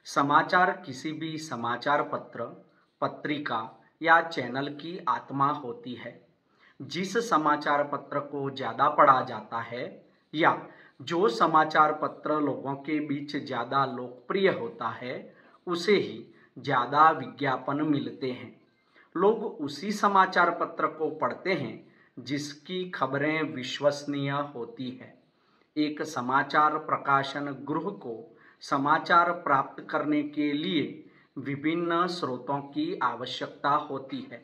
समाचार किसी भी समाचार पत्र, पत्रिका या चैनल की आत्मा होती है। जिस समाचार पत्र को ज़्यादा पढ़ा जाता है या जो समाचार पत्र लोगों के बीच ज़्यादा लोकप्रिय होता है, उसे ही ज़्यादा विज्ञापन मिलते हैं। लोग उसी समाचार पत्र को पढ़ते हैं जिसकी खबरें विश्वसनीय होती है। एक समाचार प्रकाशन गृह को समाचार प्राप्त करने के लिए विभिन्न स्रोतों की आवश्यकता होती है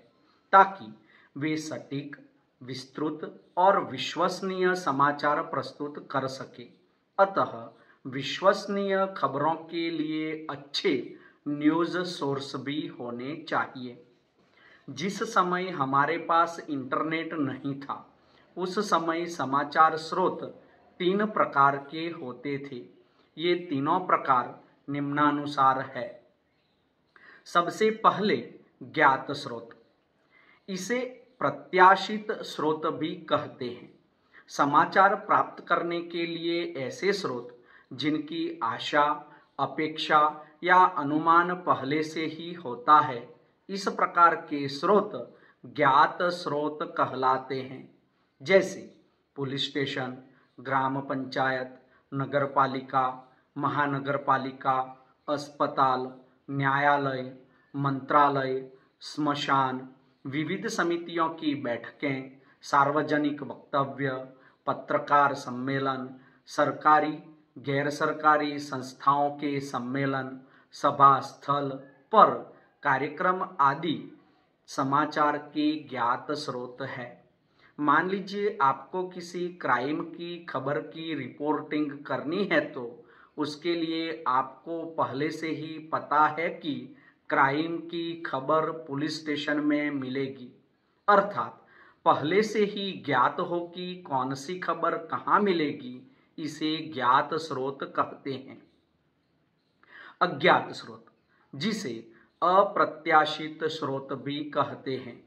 ताकि वे सटीक, विस्तृत और विश्वसनीय समाचार प्रस्तुत कर सके। अतः विश्वसनीय खबरों के लिए अच्छे न्यूज़ सोर्स भी होने चाहिए। जिस समय हमारे पास इंटरनेट नहीं था, उस समय समाचार स्रोत 3 प्रकार के होते थे। ये तीनों प्रकार निम्नानुसार है। सबसे पहले ज्ञात स्रोत, इसे प्रत्याशित स्रोत भी कहते हैं। समाचार प्राप्त करने के लिए ऐसे स्रोत जिनकी आशा, अपेक्षा या अनुमान पहले से ही होता है, इस प्रकार के स्रोत ज्ञात स्रोत कहलाते हैं। जैसे पुलिस स्टेशन, ग्राम पंचायत, नगरपालिका, महानगरपालिका, अस्पताल, न्यायालय, मंत्रालय, स्मशान, विविध समितियों की बैठकें, सार्वजनिक वक्तव्य, पत्रकार सम्मेलन, सरकारी गैर सरकारी संस्थाओं के सम्मेलन, सभा स्थल पर कार्यक्रम आदि समाचार के ज्ञात स्रोत है। मान लीजिए आपको किसी क्राइम की खबर की रिपोर्टिंग करनी है, तो उसके लिए आपको पहले से ही पता है कि क्राइम की खबर पुलिस स्टेशन में मिलेगी, अर्थात पहले से ही ज्ञात हो कि कौन सी खबर कहाँ मिलेगी। इसे ज्ञात स्रोत कहते हैं। अज्ञात स्रोत, जिसे अप्रत्याशित स्रोत भी कहते हैं।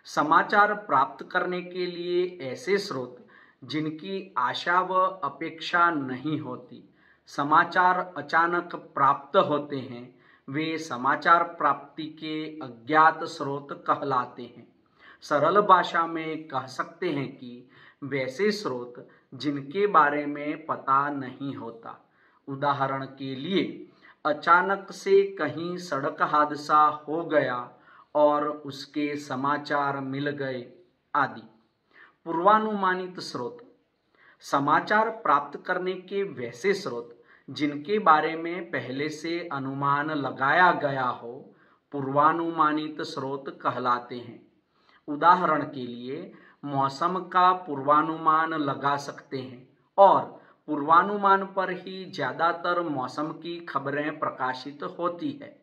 समाचार प्राप्त करने के लिए ऐसे स्रोत जिनकी आशा व अपेक्षा नहीं होती, समाचार अचानक प्राप्त होते हैं, वे समाचार प्राप्ति के अज्ञात स्रोत कहलाते हैं। सरल भाषा में कह सकते हैं कि वैसे स्रोत जिनके बारे में पता नहीं होता। उदाहरण के लिए, अचानक से कहीं सड़क हादसा हो गया और उसके समाचार मिल गए आदि। पूर्वानुमानित स्रोत, समाचार प्राप्त करने के वैसे स्रोत जिनके बारे में पहले से अनुमान लगाया गया हो, पूर्वानुमानित स्रोत कहलाते हैं। उदाहरण के लिए, मौसम का पूर्वानुमान लगा सकते हैं और पूर्वानुमान पर ही ज़्यादातर मौसम की खबरें प्रकाशित होती है।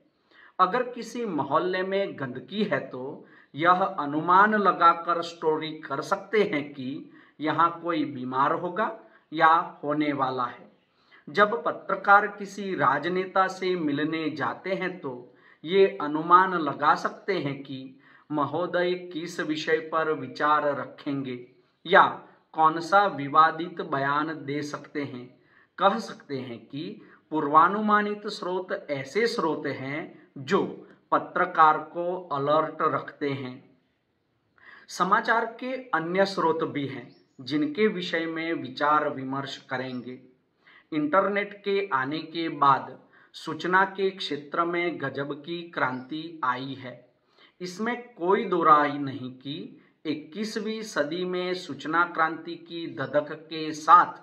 अगर किसी मोहल्ले में गंदगी है, तो यह अनुमान लगाकर स्टोरी कर सकते हैं कि यहाँ कोई बीमार होगा या होने वाला है। जब पत्रकार किसी राजनेता से मिलने जाते हैं, तो ये अनुमान लगा सकते हैं कि महोदय किस विषय पर विचार रखेंगे या कौन सा विवादित बयान दे सकते हैं। कह सकते हैं कि पूर्वानुमानित स्रोत ऐसे स्रोत हैं जो पत्रकार को अलर्ट रखते हैं। समाचार के अन्य स्रोत भी हैं जिनके विषय में विचार विमर्श करेंगे। इंटरनेट के आने के बाद सूचना के क्षेत्र में गजब की क्रांति आई है। इसमें कोई दो राय नहीं कि 21वीं सदी में सूचना क्रांति की धधक के साथ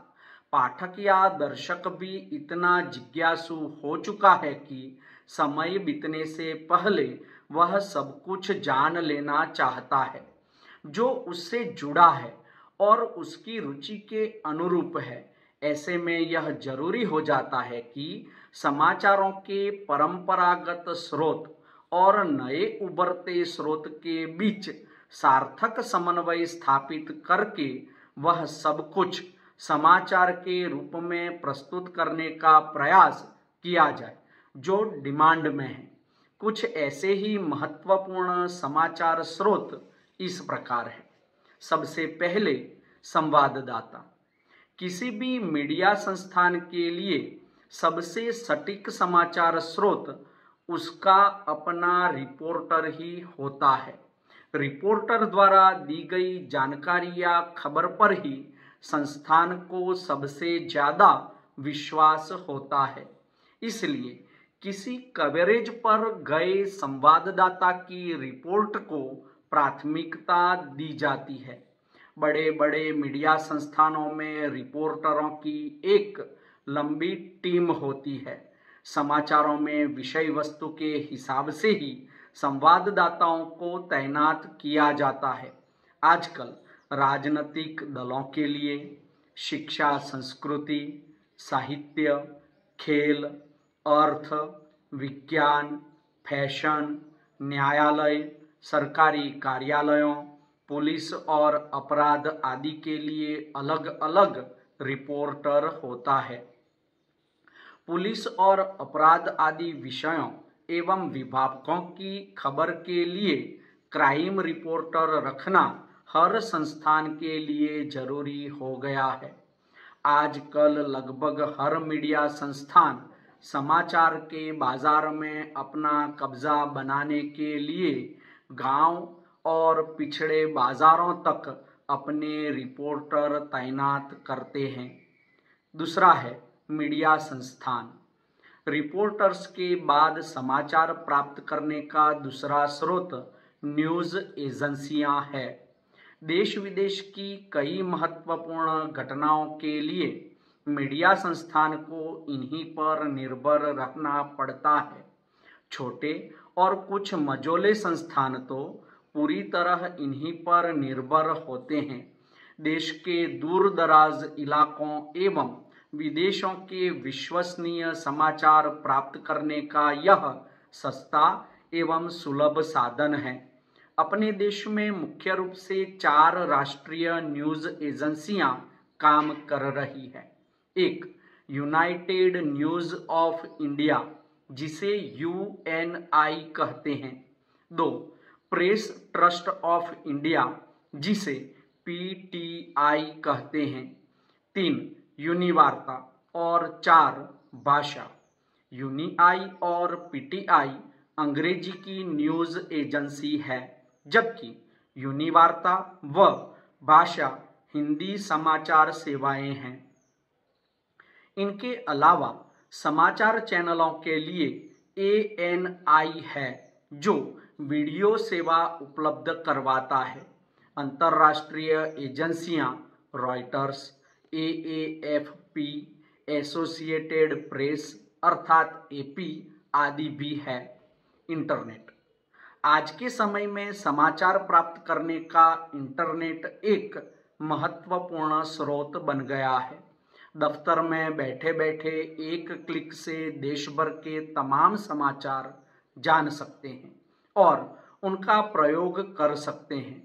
पाठक या दर्शक भी इतना जिज्ञासु हो चुका है कि समय बीतने से पहले वह सब कुछ जान लेना चाहता है जो उससे जुड़ा है और उसकी रुचि के अनुरूप है। ऐसे में यह जरूरी हो जाता है कि समाचारों के परंपरागत स्रोत और नए उभरते स्रोत के बीच सार्थक समन्वय स्थापित करके वह सब कुछ समाचार के रूप में प्रस्तुत करने का प्रयास किया जाए जो डिमांड में है। कुछ ऐसे ही महत्वपूर्ण समाचार स्रोत इस प्रकार है। सबसे पहले, संवाददाता। किसी भी मीडिया संस्थान के लिए सबसे सटीक समाचार स्रोत उसका अपना रिपोर्टर ही होता है। रिपोर्टर द्वारा दी गई जानकारी या खबर पर ही संस्थान को सबसे ज्यादा विश्वास होता है। इसलिए किसी कवरेज पर गए संवाददाता की रिपोर्ट को प्राथमिकता दी जाती है। बड़े बड़े मीडिया संस्थानों में रिपोर्टरों की एक लंबी टीम होती है। समाचारों में विषय वस्तु के हिसाब से ही संवाददाताओं को तैनात किया जाता है। आजकल राजनीतिक दलों के लिए, शिक्षा, संस्कृति, साहित्य, खेल, अर्थ, विज्ञान, फैशन, न्यायालय, सरकारी कार्यालयों, पुलिस और अपराध आदि के लिए अलग अलग रिपोर्टर होता है। पुलिस और अपराध आदि विषयों एवं विभागों की खबर के लिए क्राइम रिपोर्टर रखना हर संस्थान के लिए जरूरी हो गया है। आजकल लगभग हर मीडिया संस्थान समाचार के बाजार में अपना कब्जा बनाने के लिए गांव और पिछड़े बाजारों तक अपने रिपोर्टर तैनात करते हैं। दूसरा है मीडिया संस्थान। रिपोर्टर्स के बाद समाचार प्राप्त करने का दूसरा स्रोत न्यूज़ एजेंसियां हैं। देश विदेश की कई महत्वपूर्ण घटनाओं के लिए मीडिया संस्थान को इन्हीं पर निर्भर रहना पड़ता है। छोटे और कुछ मझोले संस्थान तो पूरी तरह इन्हीं पर निर्भर होते हैं। देश के दूर दराज इलाकों एवं विदेशों के विश्वसनीय समाचार प्राप्त करने का यह सस्ता एवं सुलभ साधन है। अपने देश में मुख्य रूप से 4 राष्ट्रीय न्यूज़ एजेंसियां काम कर रही है। एक, यूनाइटेड न्यूज़ ऑफ इंडिया, जिसे UNI कहते हैं। 2, प्रेस ट्रस्ट ऑफ इंडिया, जिसे PTI कहते हैं। 3, यूनिवार्ता। और 4, भाषा। UNI और PTI अंग्रेजी की न्यूज़ एजेंसी है, जबकि यूनिवार्ता व भाषा हिंदी समाचार सेवाएं हैं। इनके अलावा समाचार चैनलों के लिए ANI है, जो वीडियो सेवा उपलब्ध करवाता है। अंतर्राष्ट्रीय एजेंसियां रॉयटर्स, AAFP, एसोसिएटेड प्रेस अर्थात AP आदि भी है। इंटरनेट। आज के समय में समाचार प्राप्त करने का इंटरनेट एक महत्वपूर्ण स्रोत बन गया है। दफ्तर में बैठे बैठे एक क्लिक से देश भर के तमाम समाचार जान सकते हैं और उनका प्रयोग कर सकते हैं।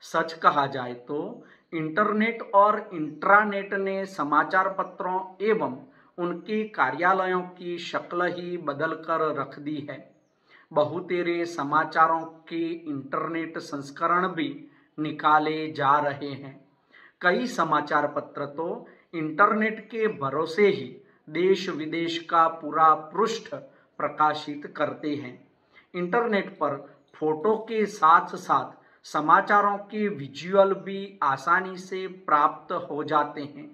सच कहा जाए तो इंटरनेट और इंट्रानेट ने समाचार पत्रों एवं उनके कार्यालयों की शक्ल ही बदल कर रख दी है। बहुतेरे समाचारों के इंटरनेट संस्करण भी निकाले जा रहे हैं। कई समाचार पत्र तो इंटरनेट के भरोसे ही देश विदेश का पूरा पृष्ठ प्रकाशित करते हैं। इंटरनेट पर फोटो के साथ साथ समाचारों के विजुअल भी आसानी से प्राप्त हो जाते हैं।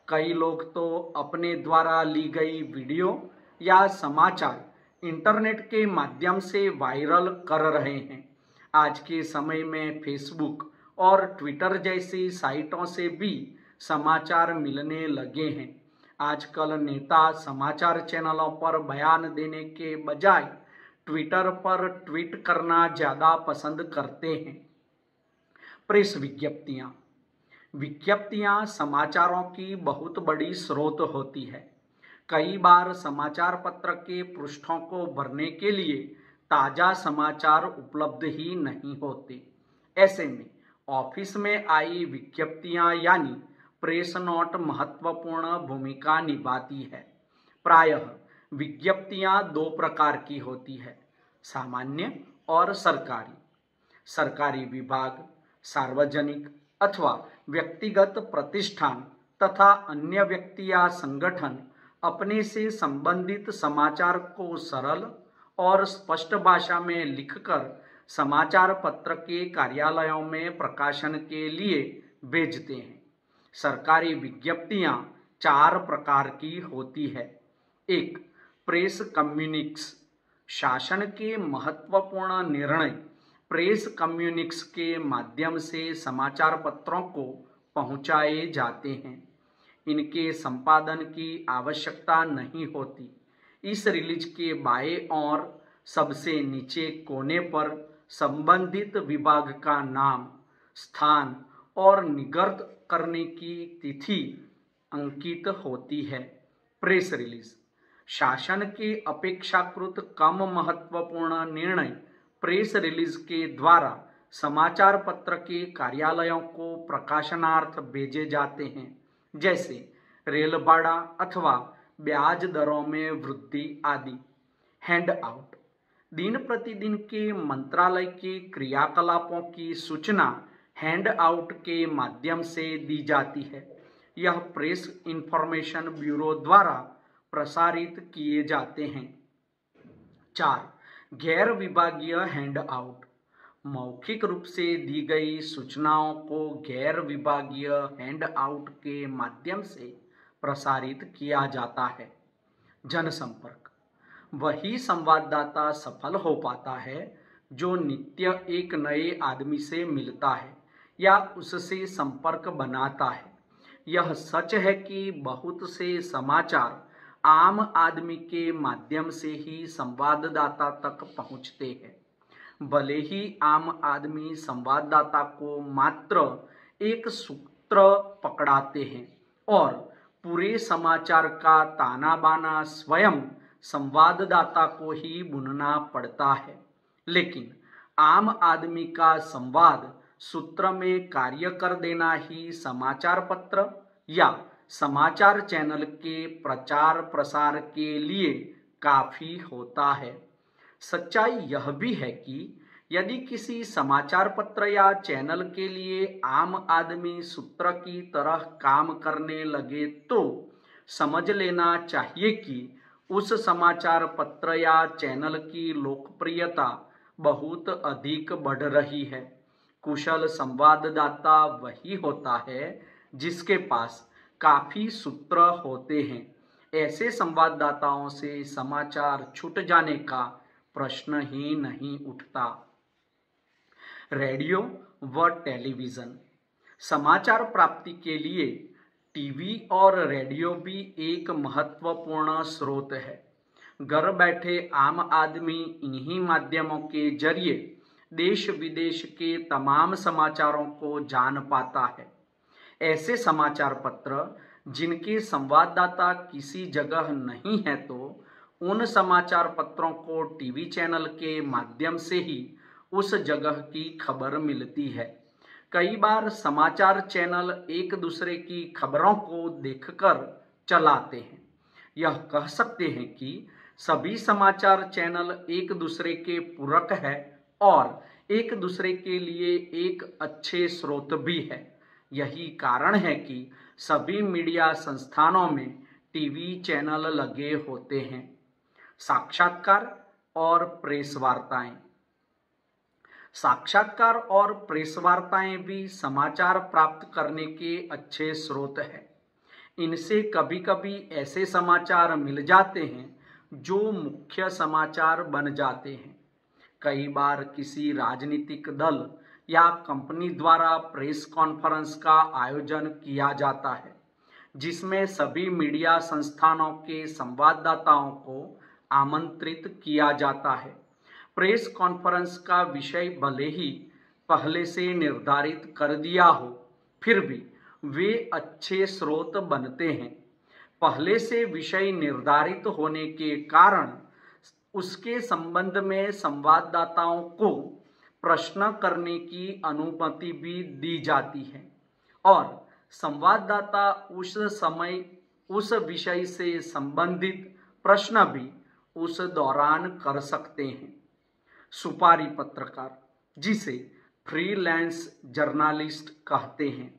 कई लोग तो अपने द्वारा ली गई वीडियो या समाचार इंटरनेट के माध्यम से वायरल कर रहे हैं। आज के समय में फेसबुक और ट्विटर जैसी साइटों से भी समाचार मिलने लगे हैं। आजकल नेता समाचार चैनलों पर बयान देने के बजाय ट्विटर पर ट्वीट करना ज़्यादा पसंद करते हैं। प्रेस विज्ञप्तियाँ। विज्ञप्तियाँ समाचारों की बहुत बड़ी स्रोत होती है। कई बार समाचार पत्र के पृष्ठों को भरने के लिए ताज़ा समाचार उपलब्ध ही नहीं होते। ऐसे में ऑफिस में आई विज्ञप्तियाँ यानी प्रेस नोट महत्वपूर्ण भूमिका निभाती है। प्रायः विज्ञप्तियाँ 2 प्रकार की होती है, सामान्य और सरकारी। सरकारी विभाग, सार्वजनिक अथवा व्यक्तिगत प्रतिष्ठान तथा अन्य व्यक्ति या संगठन अपने से संबंधित समाचार को सरल और स्पष्ट भाषा में लिखकर समाचार पत्र के कार्यालयों में प्रकाशन के लिए भेजते हैं। सरकारी विज्ञप्तियां 4 प्रकार की होती है। 1. प्रेस कम्युनिक्स। शासन के महत्वपूर्ण निर्णय प्रेस कम्युनिक्स के माध्यम से समाचार पत्रों को पहुंचाए जाते हैं। इनके संपादन की आवश्यकता नहीं होती। इस रिलीज के बाएं और सबसे नीचे कोने पर संबंधित विभाग का नाम, स्थान और निर्गत करने की तिथि अंकित होती है। Press release. शासन के अपेक्षाकृत कम महत्वपूर्ण निर्णय प्रेस रिलीज के द्वारा समाचार पत्र के कार्यालयों को प्रकाशनार्थ भेजे जाते हैं, जैसे रेल भाड़ा अथवा ब्याज दरों में वृद्धि आदि। Hand out. दिन प्रतिदिन के मंत्रालय के क्रियाकलापों की सूचना हैंड आउट के माध्यम से दी जाती है। यह प्रेस इंफॉर्मेशन ब्यूरो द्वारा प्रसारित किए जाते हैं। 4. गैर विभागीय हैंड आउट। मौखिक रूप से दी गई सूचनाओं को गैर विभागीय हैंड आउट के माध्यम से प्रसारित किया जाता है। जनसंपर्क। वही संवाददाता सफल हो पाता है जो नित्य एक नए आदमी से मिलता है या उससे संपर्क बनाता है। यह सच है कि बहुत से समाचार आम आदमी के माध्यम से ही संवाददाता तक पहुंचते हैं। भले ही आम आदमी संवाददाता को मात्र एक सूत्र पकड़ाते हैं और पूरे समाचार का ताना बाना स्वयं संवाददाता को ही बुनना पड़ता है, लेकिन आम आदमी का संवाद सूत्र में कार्य कर देना ही समाचार पत्र या समाचार चैनल के प्रचार प्रसार के लिए काफी होता है। सच्चाई यह भी है कि यदि किसी समाचार पत्र या चैनल के लिए आम आदमी सूत्र की तरह काम करने लगे तो समझ लेना चाहिए कि उस समाचार पत्र या चैनल की लोकप्रियता बहुत अधिक बढ़ रही है। कुशल संवाददाता वही होता है जिसके पास काफी सूत्र होते हैं। ऐसे संवाददाताओं से समाचार छूट जाने का प्रश्न ही नहीं उठता। रेडियो व टेलीविज़न। समाचार प्राप्ति के लिए टीवी और रेडियो भी एक महत्वपूर्ण स्रोत है। घर बैठे आम आदमी इन्हीं माध्यमों के जरिए देश विदेश के तमाम समाचारों को जान पाता है। ऐसे समाचार पत्र जिनके संवाददाता किसी जगह नहीं है तो उन समाचार पत्रों को टीवी चैनल के माध्यम से ही उस जगह की खबर मिलती है। कई बार समाचार चैनल एक दूसरे की खबरों को देखकर चलाते हैं। यह कह सकते हैं कि सभी समाचार चैनल एक दूसरे के पूरक है और एक दूसरे के लिए एक अच्छे स्रोत भी है। यही कारण है कि सभी मीडिया संस्थानों में टीवी चैनल लगे होते हैं। साक्षात्कार और प्रेस वार्ताएं। साक्षात्कार और प्रेस वार्ताएं भी समाचार प्राप्त करने के अच्छे स्रोत हैं। इनसे कभी कभी ऐसे समाचार मिल जाते हैं जो मुख्य समाचार बन जाते हैं। कई बार किसी राजनीतिक दल या कंपनी द्वारा प्रेस कॉन्फ्रेंस का आयोजन किया जाता है जिसमें सभी मीडिया संस्थानों के संवाददाताओं को आमंत्रित किया जाता है। प्रेस कॉन्फ्रेंस का विषय भले ही पहले से निर्धारित कर दिया हो, फिर भी वे अच्छे स्रोत बनते हैं। पहले से विषय निर्धारित होने के कारण उसके संबंध में संवाददाताओं को प्रश्न करने की अनुमति भी दी जाती है और संवाददाता उस समय उस विषय से संबंधित प्रश्न भी उस दौरान कर सकते हैं। सुपारी पत्रकार, जिसे फ्रीलांस जर्नलिस्ट कहते हैं,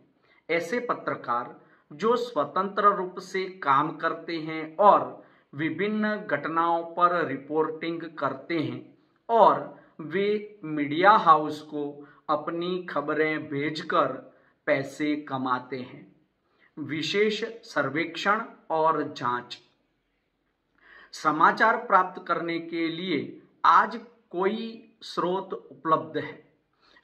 ऐसे पत्रकार जो स्वतंत्र रूप से काम करते हैं और विभिन्न घटनाओं पर रिपोर्टिंग करते हैं और वे मीडिया हाउस को अपनी खबरें भेजकर पैसे कमाते हैं। विशेष सर्वेक्षण और जांच। समाचार प्राप्त करने के लिए आज कोई स्रोत उपलब्ध है।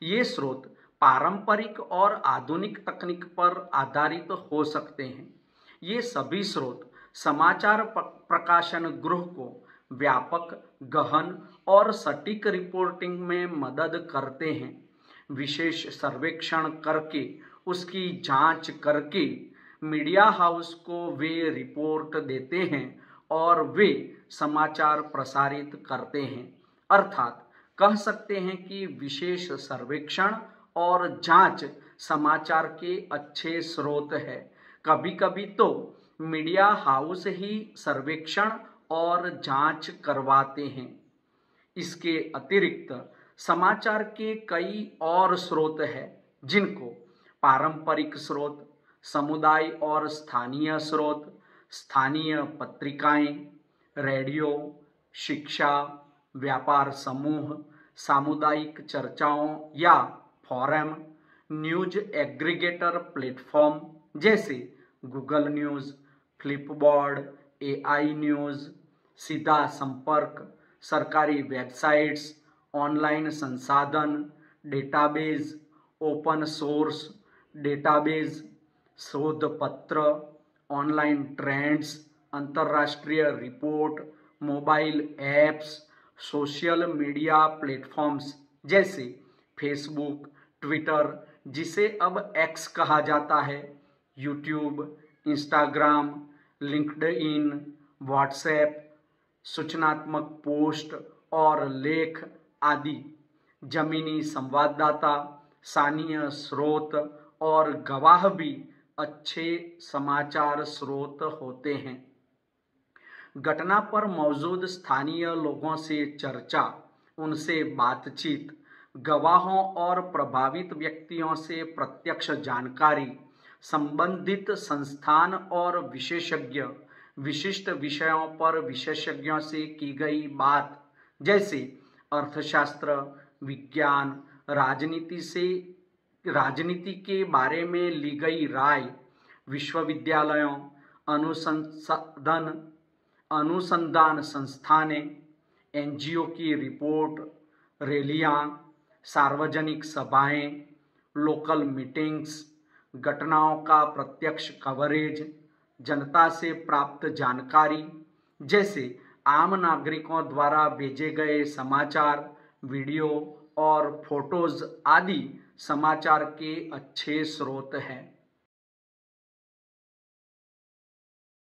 ये स्रोत पारंपरिक और आधुनिक तकनीक पर आधारित हो सकते हैं। ये सभी स्रोत समाचार प्रकाशन गृह को व्यापक, गहन और सटीक रिपोर्टिंग में मदद करते हैं। विशेष सर्वेक्षण करके, उसकी जांच करके मीडिया हाउस को वे रिपोर्ट देते हैं और वे समाचार प्रसारित करते हैं। अर्थात कह सकते हैं कि विशेष सर्वेक्षण और जांच समाचार के अच्छे स्रोत है। कभी कभी तो मीडिया हाउस ही सर्वेक्षण और जांच करवाते हैं। इसके अतिरिक्त समाचार के कई और स्रोत हैं, जिनको पारंपरिक स्रोत, समुदाय और स्थानीय स्रोत, स्थानीय पत्रिकाएं, रेडियो, शिक्षा, व्यापार समूह, सामुदायिक चर्चाओं या फोरम, न्यूज एग्रीगेटर प्लेटफॉर्म जैसे Google news, Flipboard, AI news, सीधा संपर्क, सरकारी वेबसाइट्स, ऑनलाइन संसाधन, डेटाबेस, ओपन सोर्स डेटाबेस, शोध पत्र, ऑनलाइन ट्रेंड्स, अंतर्राष्ट्रीय report, mobile apps, social media platforms जैसे फेसबुक, ट्विटर जिसे अब एक्स कहा जाता है, यूट्यूब, इंस्टाग्राम, लिंक्डइन, व्हाट्सएप, सूचनात्मक पोस्ट और लेख आदि, जमीनी संवाददाता, स्थानीय स्रोत और गवाह भी अच्छे समाचार स्रोत होते हैं। घटना पर मौजूद स्थानीय लोगों से चर्चा, उनसे बातचीत, गवाहों और प्रभावित व्यक्तियों से प्रत्यक्ष जानकारी, संबंधित संस्थान और विशेषज्ञ, विशिष्ट विषयों पर विशेषज्ञों से की गई बात जैसे अर्थशास्त्र, विज्ञान, राजनीति के बारे में ली गई राय, विश्वविद्यालयों, अनुसंधान संस्थानें, NGO की रिपोर्ट, रैलियां, सार्वजनिक सभाएं, लोकल मीटिंग्स, घटनाओं का प्रत्यक्ष कवरेज, जनता से प्राप्त जानकारी जैसे आम नागरिकों द्वारा भेजे गए समाचार, वीडियो और फोटोज आदि समाचार के अच्छे स्रोत हैं।